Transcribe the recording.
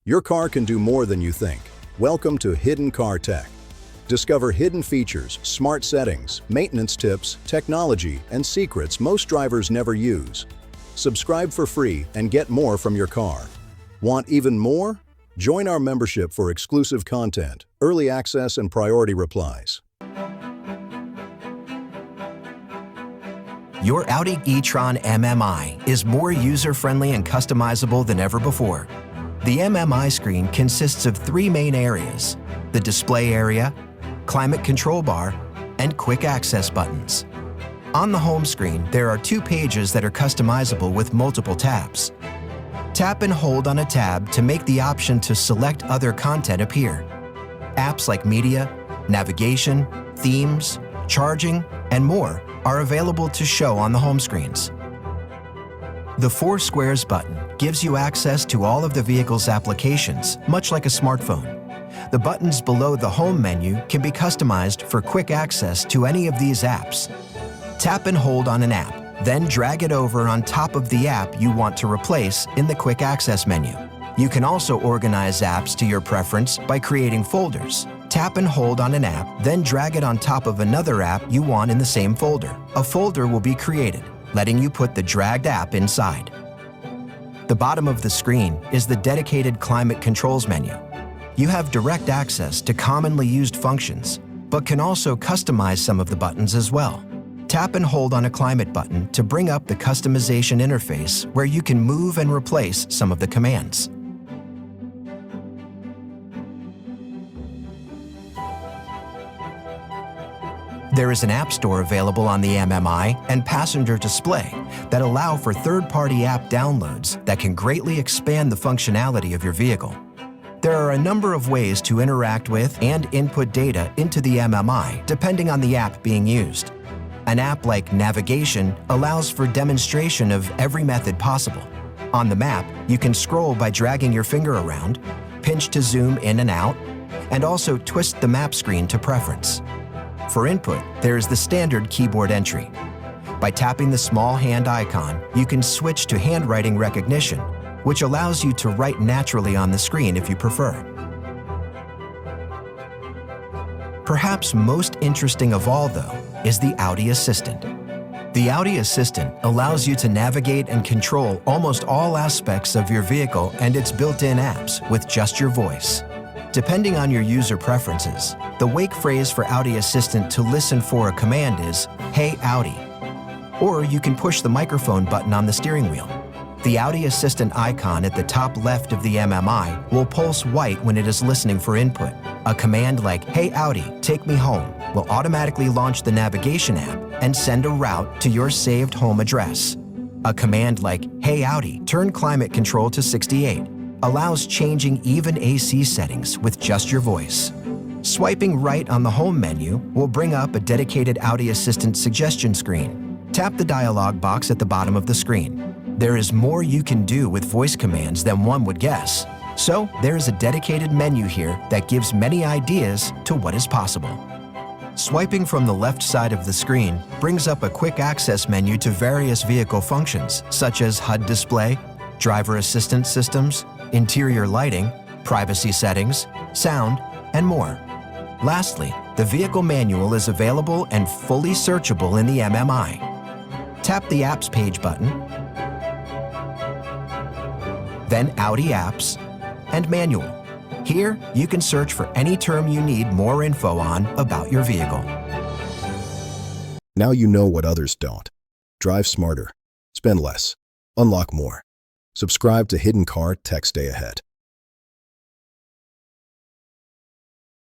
Your car can do more than you think. Welcome to Hidden Car Tech. Discover hidden features, smart settings, maintenance tips, technology, and secrets most drivers never use. Subscribe for free and get more from your car. Want even more? Join our membership for exclusive content, early access, and priority replies. Your Audi e-tron MMI is more user-friendly and customizable than ever before. The MMI screen consists of three main areas: the display area, climate control bar, and quick access buttons. On the home screen, there are two pages that are customizable with multiple tabs. Tap and hold on a tab to make the option to select other content appear. Apps like media, navigation, themes, charging, and more are available to show on the home screens. The 4 squares button gives you access to all of the vehicle's applications, much like a smartphone. The buttons below the home menu can be customized for quick access to any of these apps. Tap and hold on an app, then drag it over on top of the app you want to replace in the quick access menu. You can also organize apps to your preference by creating folders. Tap and hold on an app, then drag it on top of another app you want in the same folder. A folder will be created, letting you put the dragged app inside. The bottom of the screen is the dedicated climate controls menu. You have direct access to commonly used functions, but can also customize some of the buttons as well. Tap and hold on a climate button to bring up the customization interface where you can move and replace some of the commands. There is an app store available on the MMI and passenger display that allow for third-party app downloads that can greatly expand the functionality of your vehicle. There are a number of ways to interact with and input data into the MMI depending on the app being used. An app like Navigation allows for demonstration of every method possible. On the map, you can scroll by dragging your finger around, pinch to zoom in and out, and also twist the map screen to preference. For input, there is the standard keyboard entry. By tapping the small hand icon, you can switch to handwriting recognition, which allows you to write naturally on the screen if you prefer. Perhaps most interesting of all, though, is the Audi Assistant. The Audi Assistant allows you to navigate and control almost all aspects of your vehicle and its built-in apps with just your voice. Depending on your user preferences, the wake phrase for Audi Assistant to listen for a command is, "Hey Audi," or you can push the microphone button on the steering wheel. The Audi Assistant icon at the top left of the MMI will pulse white when it is listening for input. A command like, "Hey Audi, take me home," will automatically launch the navigation app and send a route to your saved home address. A command like, "Hey Audi, turn climate control to 68," allows changing even AC settings with just your voice. Swiping right on the home menu will bring up a dedicated Audi Assistant suggestion screen. Tap the dialog box at the bottom of the screen. There is more you can do with voice commands than one would guess. So there is a dedicated menu here that gives many ideas to what is possible. Swiping from the left side of the screen brings up a quick access menu to various vehicle functions, such as HUD display, driver assistance systems, interior lighting, privacy settings, sound, and more. Lastly, the vehicle manual is available and fully searchable in the MMI. Tap the Apps page button, then Audi Apps, and Manual. Here, you can search for any term you need more info on about your vehicle. Now you know what others don't. Drive smarter, spend less, unlock more. Subscribe to Hidden Car Tech. Stay ahead.